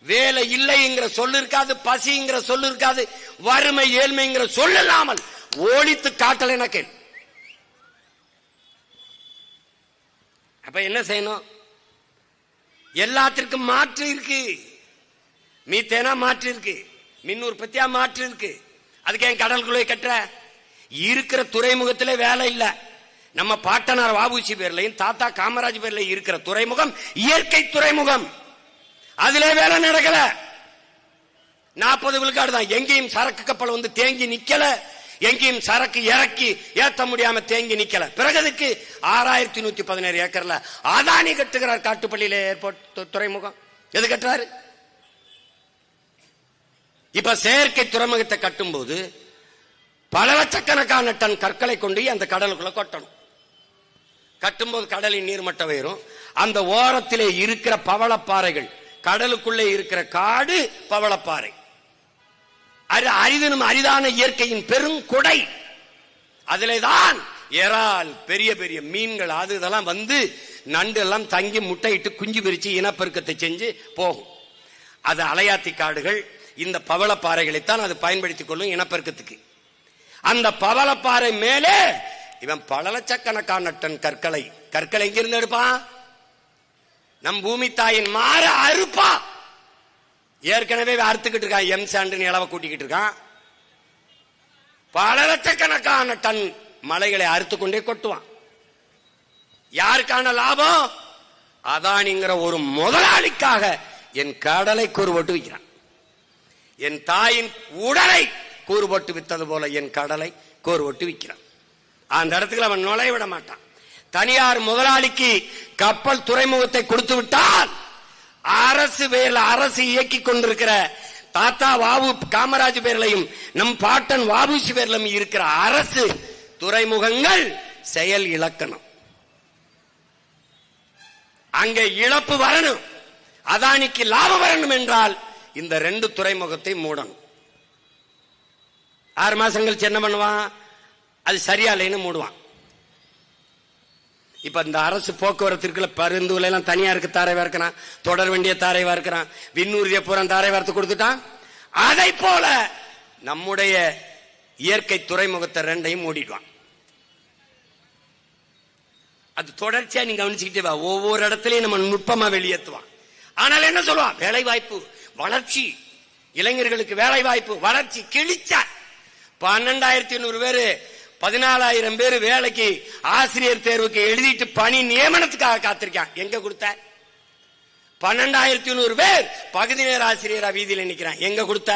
வேலை இல்லைங்கிற சொல்லு இருக்காது, பசிங்கிற சொல்லு இருக்காது, வறுமை ஏழ்மைங்கிற சொல்லு இல்லாமல் ஓடித்து காட்டல எனக்கு. அப்ப என்ன செய்யணும்? எல்லாத்திற்கும் மாற்று இருக்கு. மீத்தேனா மாற்று இருக்கு, மின் உற்பத்தியா மாற்று இருக்கு. அதுக்கு என் கடலுக்குள்ளே கட்டுற இருக்கிற துறைமுகத்திலே வேலை இல்ல. நம்ம பாட்டனார் வாபுசி பேர்லையும் தாத்தா காமராஜ் பேர்ல இருக்கிற துறைமுகம் இயற்கை துறைமுகம், அதுல வேலை நடக்கல. 40 விழுக்காடு தான். எங்கேயும் சரக்கு கப்பல் வந்து தேங்கி நிக்கல, எங்கேயும் சரக்கு இறக்கி ஏத்த முடியாம தேங்கி நிக்கல. பிறகு அதுக்கு 6117 ஏக்கர்ல அதானி கட்டுகிறார். காட்டுப்பள்ளியில ஏர்போர்ட் துறைமுகம் எது கட்டுறாரு? இப்ப செயற்கை துறைமுகத்தை கட்டும் போது பல லட்சக்கணக்கான டன் கற்களை கொண்டு அந்த கடலுக்குள்ள கொட்டணும். கட்டும்போது கடலின் நீர்மட்டம் உயரும். அந்த ஓரத்திலே இருக்கிற பவளப்பாறைகள், கடலுக்குள்ளே இருக்கிற காடு பவளப்பாறை, அரிதினும் அரிதான இயற்கையின் பெருங்கொடை. அதிலேதான் இறால், பெரிய பெரிய மீன்கள், அது இதெல்லாம் வந்து நண்டு எல்லாம் தங்கி முட்டையிட்டு குஞ்சு பிரிச்சு இனப்பெருக்கத்தை செஞ்சு போகும். அது அலையாத்தி காடுகள். இந்த பவளப்பாறைகளைத்தான் அது பயன்படுத்திக் கொள்ளும் இனப்பெருக்கத்துக்கு. அந்த பவளப்பாறை மேலே இவன் பல லட்சக்கணக்கான டன் கற்களை எங்கிருந்து எடுப்பான்? நம் பூமி தாயின் மாற அறுப்பா. ஏற்கனவே அறுத்துக்கிட்டு இருக்கான், எம் சாண்டு இளவ கூட்டிக்கிட்டு இருக்கான். பல லட்சக்கணக்கான டன் மலைகளை அறுத்து கொண்டே கொட்டுவான். யாருக்கான லாபம்? அதானிங்கிற ஒரு முதலாளிக்காக என் கடலை கூறுபட்டு விற்கிறான். என் தாயின் உடலை கூறுபட்டு வித்தது போல என் கடலை கூறுபட்டு விற்கிறான். அந்த இடத்துக்கு அவன் நுழைய விட மாட்டான். தனியார் முதலாளிக்கு கப்பல் துறைமுகத்தை கொடுத்து விட்டால் அரசு பேர்ல, அரசு இயக்கி கொண்டிருக்கிற தாத்தா வாவு காமராஜ் பேர்லையும் நம் பாட்டன் வாபுசி பேர்லையும் இருக்கிற அரசு துறைமுகங்கள் செயல் இழக்கணும். அங்கே இழப்பு வரணும், அதானிக்கு லாபம் வரணும் என்றால் இந்த 2 துறைமுகத்தை மூடணும். 6 மாசம் கழிச்சு என்ன பண்ணுவான்? அது சரியா இல்லைன்னு மூடுவான். இப்ப இந்த அரசு போக்குவரத்திற்குள்ள பருந்துல எல்லாம் தனியாருக்கு தாரைவா இருக்கிறான், தொடர் வேண்டிய தாரைவா இருக்கிறான், விண்ணூர்திய பூரா தாரைவார்த்து கொடுத்துட்டான். அதை போல நம்முடைய இயற்கை துறைமுகத்தை 2ஐயும் மூடிடுவான். அது தொடர்ச்சியா நீங்க கவனிச்சுக்கிட்டே வா. ஒவ்வொரு இடத்துலயும் நம்ம நுட்பமா வெளியேற்றுவான். ஆனால் என்ன சொல்லுவான்? வேலை வாய்ப்பு, வளர்ச்சி, இளைஞர்களுக்கு வேலை வாய்ப்பு, வளர்ச்சி. கிழிச்சா 12,800 பேரு 14,000 பேரு வேலைக்கு ஆசிரியர் தேர்வுக்கு எழுதிட்டு பணி நியமனத்துக்காக காத்திருக்கான். எங்க கொடுத்த? 12,100 பேர் பகுதி நேர ஆசிரியரா வீதியில் நிக்கிறான். எங்க கொடுத்த?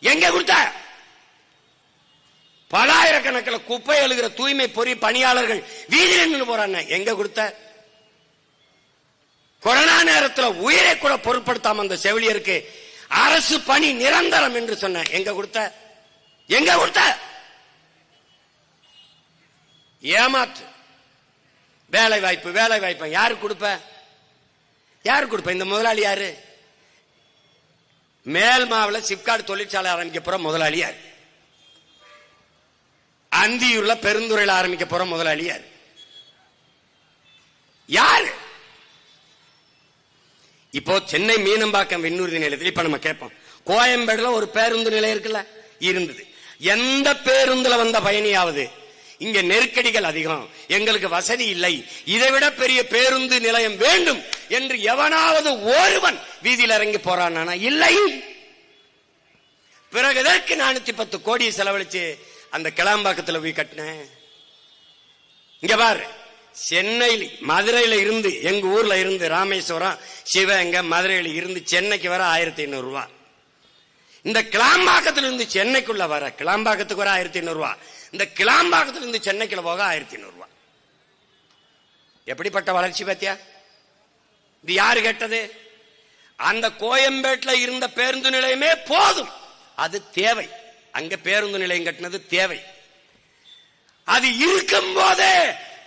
எங்க கொடுத்த? பலாயிரக்கணக்கில் குப்பை எழுகிற தூய்மை பொறி பணியாளர்கள் வீதியில் நின்று போறாங்க. எங்க கொடுத்த? கொரோனா நேரத்தில் உயிரை கூட பொருட்படுத்தாம அந்த செவிலியருக்கு அரசு பணி நிரந்தரம் என்று சொன்ன. எங்க கொடுத்த? எங்க கொடுத்த? ஏமாற்று. வேலை வாய்ப்பு, வேலை வாய்ப்பு யாரு கொடுப்ப? யாரு கொடுப்ப? இந்த முதலாளி யாரு? மேல் மாவுல சிப்காட் தொழிற்சாலை ஆரம்பிக்க போற முதலாளி யாரு? அந்தியூர்ல பெருந்துறையில் ஆரம்பிக்க போற முதலாளி யாரு? யாரு? இப்போ சென்னை மீனம்பாக்கம் விண்ணூர்தி நிலையத்தில் இப்ப நம்ம கேட்போம், கோயம்பேடுல ஒரு பேருந்து நிலையம் இருக்குல்ல, இருந்தது. எந்த பேருந்துல வந்த பயணியாவது இங்க நெருக்கடிகள் அதிகம், எங்களுக்கு வசதி இல்லை, இதைவிட பெரிய பேருந்து நிலையம் வேண்டும் என்று எவனாவது ஒருவன் வீதியில் இறங்கி போறானா? இல்லை. பிறகு எதற்கு 410 கோடி செலவழிச்சு அந்த கிளாம்பாக்கத்தில் போய் கட்டினேன்? இங்க பாரு, சென்னையில் மதுரையில இருந்து எங்க ஊர்ல இருந்து ராமேஸ்வரம் சிவகங்கை மதுரையில இருந்து சென்னைக்கு வர 1500 ரூபாய். இந்த கிளாம்பாக்கத்துல இருந்து சென்னைக்குள்ள வர கிளாம்பாக்கத்துக்கு வர 1500 ரூபாய், இந்த கிளாம்பாக்கத்துல இருந்து சென்னைக்குள்ள போக 1500 ரூபாய். எப்படிப்பட்ட வளர்ச்சி பத்தியா? இது யாரு கேட்டது? அந்த கோயம்பேட்டில் இருந்த பேருந்து நிலையமே போதும், அது தேவை. அங்க பேருந்து நிலையம் கட்டினது தேவை. அது இருக்கும் போதே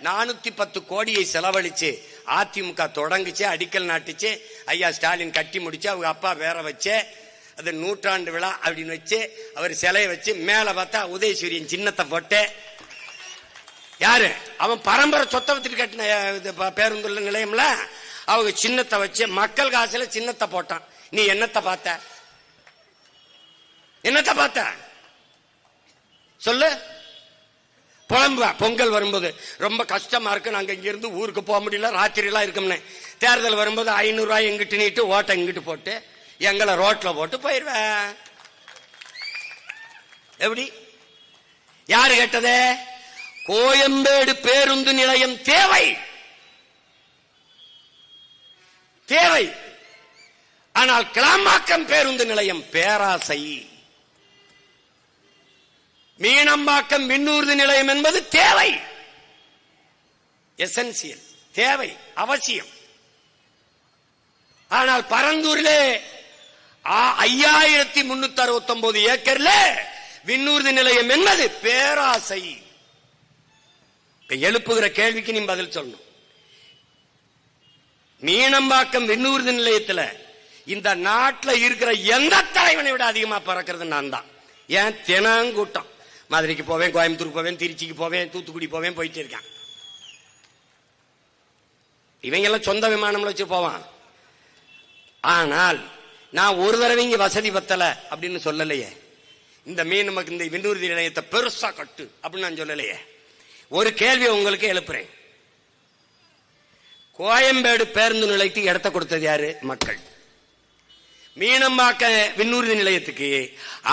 410 கோடியை செலவழிச்சு அதிமுக தொடங்குச்சு, அடிக்கல் நாட்டுச்சு, ஐயா ஸ்டாலின் கட்டி முடிச்சு, அவங்க அப்பா வேற வச்சு அது 100ஆண்டு விழா அப்படின்னு வச்சு அவர் சிலையை வச்சு மேல பார்த்தா உதயசூரியன் சின்னத்தை போட்டு, யாரு அவன் பரம்பரை சொத்தை வச்சுட்டு கட்டின பேருந்து நிலையம்ல அவங்க சின்னத்தை வச்சு மக்கள் காசுல சின்னத்தை போட்டான். நீ என்னத்தை பார்த்த? என்னத்தை பார்த்த சொல்லு. புலம்புவா பொங்கல் வரும்போது ரொம்ப கஷ்டமா இருக்கு, நாங்க இங்க இருந்து ஊருக்கு போக முடியல, ராத்திரி எல்லாம் இருக்கும்னு. தேர்தல் வரும்போது 500 ரூபாய் எங்கிட்டு நீட்டு ஓட்டை இங்கிட்டு போட்டு எங்களை ரோட்ல போட்டு போயிருவேன். எப்படி? யாரு கேட்டதே? கோயம்பேடு பேருந்து நிலையம் தேவை தேவை. ஆனால் கிளாம்பாக்கம் பேருந்து நிலையம் பேராசை. மீனம்பாக்கம் விண்ணூர்தி நிலையம் என்பது தேவை, எசென்சியல், தேவை, அவசியம். ஆனால் பரந்தூரிலே 5369 ஏக்கர்ல விண்ணூர்தி நிலையம் என்பது பேராசை. எழுப்புகிற கேள்விக்கு நீ பதில் சொல்லணும். மீனம்பாக்கம் விண்ணூர்தி நிலையத்தில் இந்த நாட்டில் இருக்கிற எந்த தலைவனை விட அதிகமா பறக்கிறது நான் தான். ஏன்? தினங்கூட்டம். மதுரைக்கு போவேன், கோயம்புத்தூருக்கு போவேன், திருச்சிக்கு போவேன், தூத்துக்குடி போவேன், போயிட்டு இருக்கேன். இவங்க எல்லாம் சொந்த விமானம்ல வச்சு போவான். ஆனால் நான் ஒரு தடவை இங்க வசதி பத்தல அப்படின்னு சொல்லலையே. இந்த நமக்கு இந்த விண்ணூர்தி நிலையத்தை பெருசா கட்டு அப்படின்னு நான் சொல்லலையே. ஒரு கேள்வி உங்களுக்கு எழுப்புறேன். கோயம்பேடு பேருந்து நிலையத்துக்கு இடத்த கொடுத்தது யாரு? மக்கள். மீனம்பாக்க விண்ணூர்தி நிலையத்துக்கு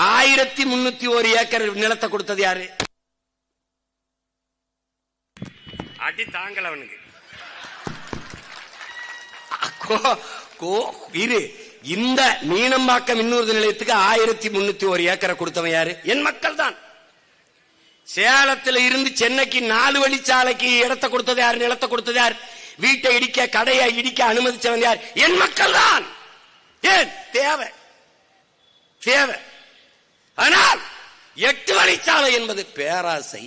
1301 ஏக்கர் நிலத்தை கொடுத்தது யாரு? அடி தாங்கல அவனுக்கு. இரு, இந்த மீனம்பாக்கம் விண்ணூர்தி நிலையத்துக்கு 1301 ஏக்கரை கொடுத்தவன் யாரு? என் மக்கள் தான். சேலத்தில் இருந்து சென்னைக்கு 4 வழிச்சாலைக்கு இடத்தை கொடுத்தது யாரு? நிலத்தை கொடுத்தது யார்? வீட்டை இடிக்க, கடையை இடிக்க அனுமதிச்சவன் யார்? என் மக்கள் தான். ஏன்? தேவை தேவை. ஆனால் 8 வழிச்சாலை என்பது பேராசை.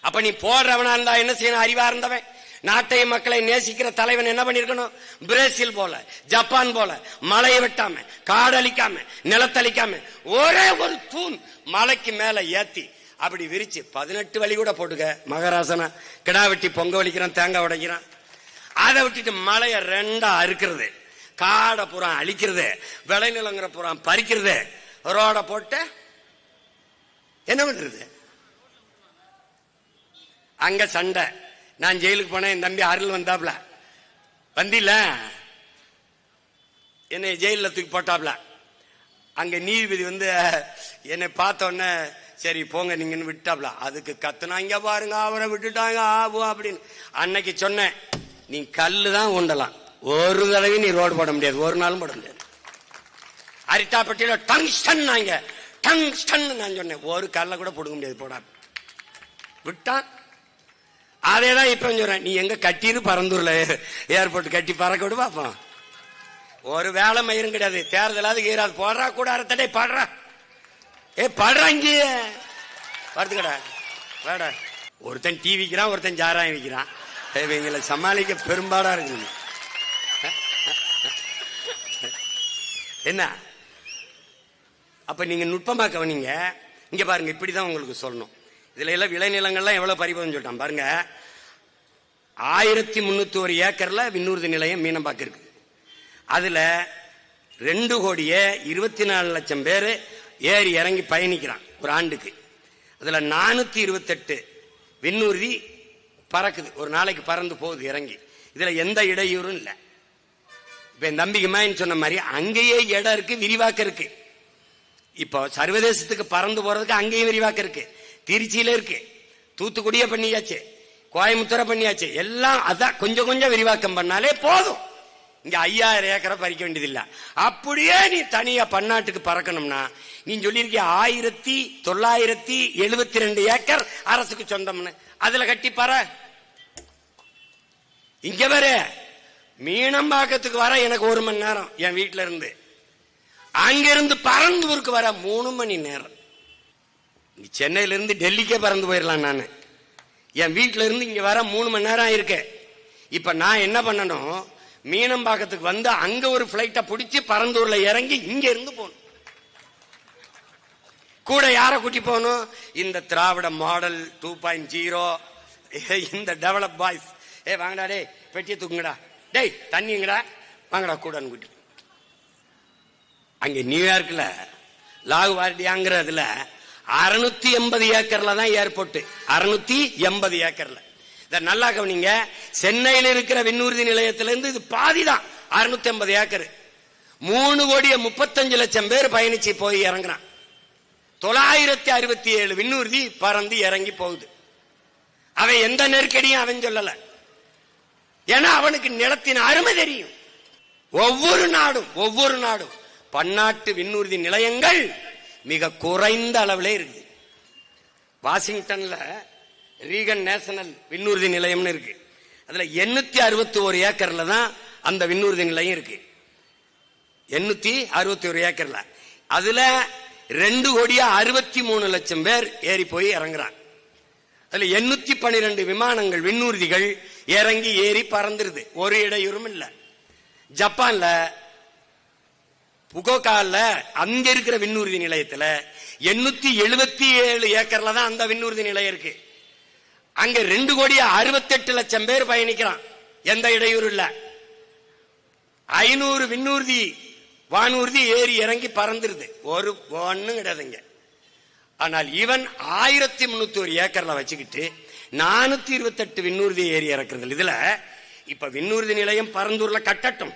அப்ப நீ போடுறவனா இருந்தா என்ன செய்யணும்? அறிவா இருந்தவன், நாட்டை மக்களை நேசிக்கிற தலைவன் என்ன பண்ணிருக்கணும்? பிரேசில் போல, ஜப்பான் போல மலையை வெட்டாம, காடழிக்காம, நிலத்தளிக்காம ஒரே ஒரு தூண் மலைக்கு மேல ஏத்தி அப்படி விரிச்சு 18 வழி கூட போட்டுக்க. மகாராசனா கிடா வெட்டி பொங்க வலிக்கிறான், தேங்காய் உடைக்கிறான். அதை விட்டுட்டு மலையை 2ஆ அறுக்கிறது, காடை பூரா அழிக்கிறது, விளைநிலங்கிற பூரா பறிக்கிறது, ரோட போட்டு என்ன பண்றது? அங்க சண்டை. நான் ஜெயிலுக்கு போனேன், என் தம்பி அருள் வந்தாப்ல, வந்தில என்னை ஜெயில தூக்கி போட்டாப்ல. அங்க நீதிபதி வந்து என்னை பார்த்த உடனே சரி போங்க நீங்கன்னு விட்டாப்ல. அதுக்கு கத்துனாங்க பாருங்க, அவரை விட்டுட்டாங்க ஆகும் அப்படின்னு. அன்னைக்கு சொன்னேன், நீ கல்லு தான் உண்டலாம், ஒரு தடவை நீ ரோடு போட முடியாது, ஒரு நாளும் போட முடியாது. அரிட்டாப்பட்டியில டங்ஸ்டன் டங்ஸ்டன் நான் சொன்னேன், ஒரு கல்ல கூட போடுக்க முடியாது, போடா விட்டான். அதேதான் இப்ப சொல்றேன், நீ எங்க கட்டின்னு பரந்தூர்ல ஏர்போர்ட் கட்டி பறக்க விடு பாப்போம். ஒரு வேலை மயிரும் கிடையாது, தேர்தலாவது ஈராது. போடுறா கூட அறத்தடை பாடுறா, பாடுறா இங்க வருதுக்கடா வேடா. ஒருத்தன் டீ விற்கிறான், ஒருத்தன் சாராயம் விற்கிறான். இவங்களை சமாளிக்க பெரும்பாடா இருக்கு. என்ன அப்ப நீங்க நுட்பமா கவனிங்க. இங்க பாருங்க, இப்படிதான் உங்களுக்கு சொல்லணும். இதுல எல்லாம் விளைநிலங்கள்லாம் எவ்வளவு பறிபோதுன்னு சொல்லிட்டான் பாருங்க. 1301 ஏக்கர்ல விண்ணூர்தி நிலையம் மீனம்பாக்கம் இருக்கு. அதுல 2,24,00,000 பேர் ஏறி இறங்கி பயணிக்கிறான் ஒரு ஆண்டுக்கு. அதுல 428 விண்ணூர்தி பறக்குது, ஒரு நாளைக்கு பறந்து போகுது இறங்கி. இதுல எந்த இடையூறும் இல்லை. இப்ப என் தம்பிக்கு மாயின்னு சொன்ன மாதிரி அங்கேயே இடம் இருக்கு, விரிவாக்கம் இருக்கு. இப்போ சர்வதேசத்துக்கு பறந்து போறதுக்கு அங்கேயும் விரிவாக்கம் இருக்கு. திருச்சியில இருக்கு, தூத்துக்குடியே பண்ணியாச்சு, கோயம்புத்தூரை பண்ணியாச்சு. எல்லாம் அதான் கொஞ்சம் கொஞ்சம் விரிவாக்கம் பண்ணாலே போதும். இங்க 5000 ஏக்கரை பறிக்க வேண்டியதில்லை. அப்படியே நீ தனியா பன்னாட்டுக்கு பறக்கணும்னா நீ சொல்லியிருக்க 1972 ஏக்கர் அரசுக்கு சொந்தம்னு அதுல கட்டி பாற. இங்க வர மீனம்பாக்கத்துக்கு வர எனக்கு 1 மணி நேரம் என் வீட்டுல இருந்து. அங்கிருந்து பரந்தூருக்கு வர 3 மணி நேரம். சென்னையில இருந்து டெல்லிக்கே பறந்து போயிடலாம். நான் என் வீட்டுல இருந்து இங்க வர 3 மணி நேரம் இருக்கு. இப்ப நான் என்ன பண்ணணும், மீனம்பாக்கத்துக்கு வந்து அங்க ஒரு பிளைட்ட பிடிச்சி பரந்தூர்ல இறங்கி இங்க இருந்து போகணும். கூட யார கூட்டி போகணும், இந்த திராவிட மாடல் 2.0 இந்த டெவலப் பாய்ஸ். வாங்கடா டே, பெட்டியை தூக்குங்கடா, டேய் தண்ணிங்கடா, வாங்கடா கூடன்னு கூட்டி. அங்க நியூயார்க்ல லாகுவார்டியாங்கிறதுல 680 ஏக்கர்ல தான் ஏர்போர்ட். 680 ஏக்கர்ல. நல்லா கவனிங்க, சென்னையில் இருக்கிற விண்ணூர்தி நிலையத்திலிருந்து இது பாதிதான், 680 ஏக்கர். 3,35,00,000 பேர் பயணிச்சு போய் இறங்குறான். 967 விண்ணூர்தி பறந்து இறங்கி போகுது. அவன் எந்த நெருக்கடியும் அவன் சொல்லல. ஏன்னா அவனுக்கு நிலத்தின் அருமை தெரியும். ஒவ்வொரு நாடும் பன்னாட்டு விண்ணூர்தி நிலையங்கள் மிக குறைந்த அளவிலே இருக்கு. வாஷிங்டன்ல ரீகன் நேஷனல் விண்ணூர்தி நிலையம்னு இருக்கு. அதுல 861 ஏக்கர்ல தான் அந்த விண்ணூர்தி நிலையம் இருக்கு. 861 ஏக்கர்ல அதுல 2,63,00,000 பேர் ஏறி போய் இறங்குறாங்க. அதுல 812 விமானங்கள் விண்ணூர்திகள் இறங்கி ஏறி பறந்துருது, ஒரு இடையூறும் இல்ல. ஜப்பான்ல புகோகால அங்க இருக்கிற விண்ணூர்தி நிலையத்துல 877 ஏக்கர்ல தான் அந்த விண்ணூர்தி நிலையம் இருக்கு. அங்க 2,68,00,000 பேர் பயணிக்கிறான், எந்த இடையூறு இல்ல. 500 விண்ணூர்தி வானூர்தி ஏறி இறங்கி பறந்துருது, ஒரு ஒண்ணும் கிடையாதுங்க. ஆனால் இவன் 1301 ஏக்கர்ல வச்சுக்கிட்டு 428 விண்ணூர்தி ஏறி இறக்குறது. இதுல இப்ப விண்ணூர்தி நிலையம் பரந்தூர்ல கட்டட்டும்,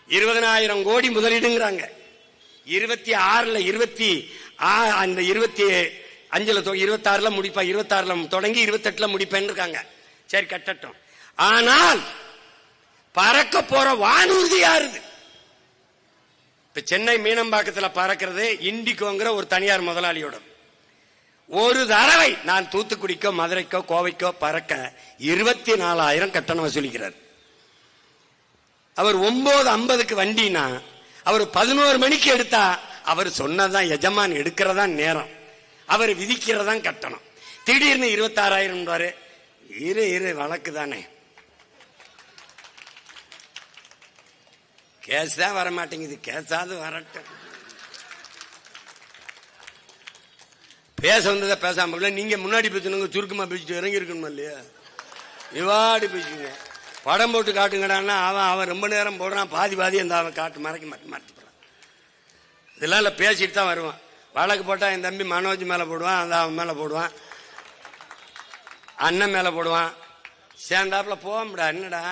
20,000 கோடி முதலீடுங்கிறாங்க. 26ல 26ல முடிப்பா, 26ல தொடங்கி 28ல முடிப்பேன்னு இருக்காங்க. சரி கட்டட்டும். ஆனால் பறக்க போற வானூர்தி யாருது? இப்ப சென்னை மீனம்பாக்கத்துல பறக்கிறது இண்டிகோங்கிற ஒரு தனியார் முதலாளியோட. ஒரு தடவை நான் தூத்துக்குடிக்கோ மதுரைக்கோ கோவைக்கோ பறக்க 24,000 கட்டணம் வசூலிக்கிறார். அவர் 9:50க்கு வண்டினா அவர் 11 மணிக்கு எடுத்தா அவர் சொன்னதான் எஜமான் எடுக்கிறதா நேரம், அவர் விதிக்கிறதா கட்டணம். திடீர்னு 26,000 இரு வழக்கு தானே, கேஸ் தான் வர மாட்டேங்குது, கேஸாவது வரட்டும். பேச வந்ததை பேசாம நீங்க முன்னாடி பேசணுங்க, சுருக்கமா பேசிட்டு இறங்கி இருக்கணுமா இல்லையா? இவாடி பேசுங்க, படம் போட்டு காட்டுங்கடான்னா அவன் ரொம்ப நேரம் போடுறான், பாதி அந்த அவன் காட்டு மறைக்க மாட்டேன். இதெல்லாம் இல்லை, பேசிட்டு தான் வருவான். வழக்கு போட்டா என் தம்பி மனோஜ் மேல போடுவான், அந்த அவன் மேல போடுவான், அண்ணன் மேல போடுவான், சேர்ந்தாப்புல போக முடியாது. என்னடா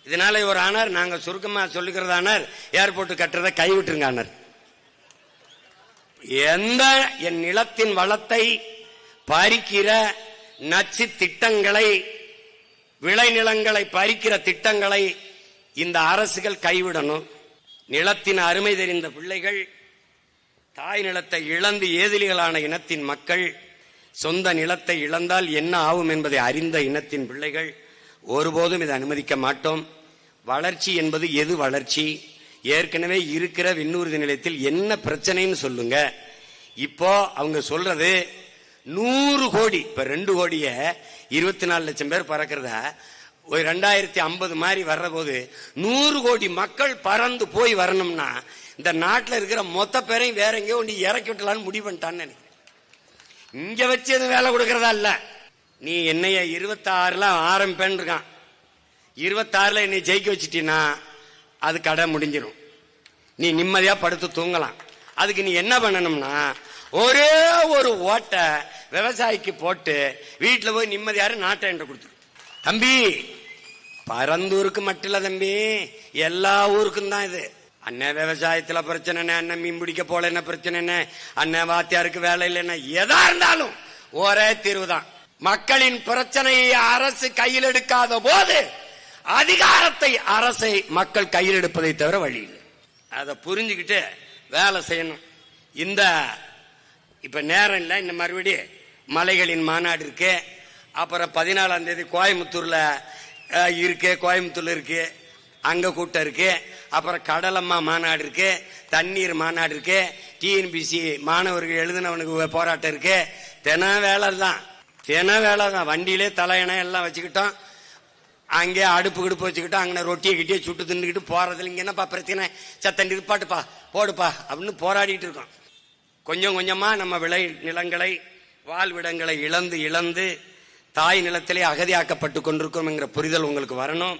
இதனால ஒரு ஆனார், நாங்க சுருக்கமா சொல்லிக்கிறது ஆனார், ஏர்போர்ட் கட்டுறதை கைவிட்டுருங்க ஆனார். எந்த என் நிலத்தின் வளத்தை பறிக்கிற நச்சு திட்டங்களை, விளைநிலங்களை பறிக்கிற திட்டங்களை இந்த அரசுகள் கைவிடணும். நிலத்தின் அருமை தெரிந்த பிள்ளைகள், தாய் நிலத்தை இழந்து ஏதிலிகளான இனத்தின் மக்கள், சொந்த நிலத்தை இழந்தால் என்ன ஆகும் என்பதை அறிந்த இனத்தின் பிள்ளைகள் ஒருபோதும் இதை அனுமதிக்க மாட்டோம். வளர்ச்சி என்பது எது வளர்ச்சி? ஏற்கனவே இருக்கிற விண்ணூர்தி நிலையத்தில் என்ன பிரச்சனைன்னு சொல்லுங்க. இப்போ அவங்க சொல்றது 100 கோடி, இப்ப 2 கோடியே 24 லட்சம் பேர் பறக்கிறத 2050 மாதிரி வர்ற போது 100 கோடி மக்கள் பறந்து போய் வரணும்னா இந்த நாட்டில் இருக்கிற மொத்த பேரையும் வேற எங்கேயோ ஒன்று இறக்கி விட்டலான்னு முடிவு பண்ணிட்டான்னு நினைக்கிறேன். இங்க வச்சு எதுவும் வேலை கொடுக்கறதா இல்ல, நீ என்னைய 26ல ஆரம்பிப்பேன்னு இருக்கான். 26ல என்னை ஜெயிக்க வச்சுட்டீன்னா அது கடை முடிஞ்சிடும். நீ நிம்மதியா படுத்து தூங்கலாம். அதுக்கு நீ என்ன பண்ணணும்னா, ஒரே ஒரு ஓட்டை விவசாயிக்கு போட்டு வீட்டுல போய் நிம்மதியாரு நாட்டை என்று கொடுத்துரு. தம்பி, பரந்தூருக்கு மட்டும் இல்ல தம்பி, எல்லா ஊருக்கும் தான் இது. அண்ணன் விவசாயத்துல பிரச்சனை, அண்ணன் மீன் பிடிக்க போல என்ன பிரச்சனை, அண்ணன் வாத்தியாருக்கு வேலை இல்லைன்னா, எதா இருந்தாலும் ஒரே தீர்வு தான். மக்களின் பிரச்சனையை அரசு கையில் எடுக்காத போது அதிகாரத்தை அரசை மக்கள் கையில் எடுப்பதை தவிர வழி இல்லை. அதை புரிஞ்சுக்கிட்டு வேலை செய்யணும். இந்த இப்ப நேரம் இல்லை, இந்த மறுபடியும் மலைகளின் மாநாடு இருக்கு. அப்புறம் 14ஆம் தேதி கோயம்புத்தூர்ல இருக்கு, கோயம்புத்தூர்ல இருக்கு, அங்க கூட்டம் இருக்கு. அப்புறம் கடலம்மா மாநாடு இருக்கு, தண்ணீர் மாநாடு இருக்கு, டிஎன்பிசி மாணவர்கள் எழுதினவனுக்கு போராட்டம் இருக்கு. தின வேலை தான், வண்டியிலே தலையணை எல்லாம் வச்சுக்கிட்டோம், அங்கே அடுப்பு கிடுப்பு வச்சுக்கிட்டோம், அங்கே ரொட்டியை கிட்டியே சுட்டு தின்னுக்கிட்டு போறதுல இங்க என்னப்பா பிரச்சனை, சத்தம் நிற்பாட்டுப்பா போடுப்பா அப்படின்னு போராடிட்டு இருக்கோம். கொஞ்சம் கொஞ்சமா நம்ம விளை நிலங்களை வாழ்விடங்களை இழந்து தாய் நிலத்திலே அகதியாக்கப்பட்டு கொண்டிருக்கோம் என்கிற புரிதல் உங்களுக்கு வரணும்.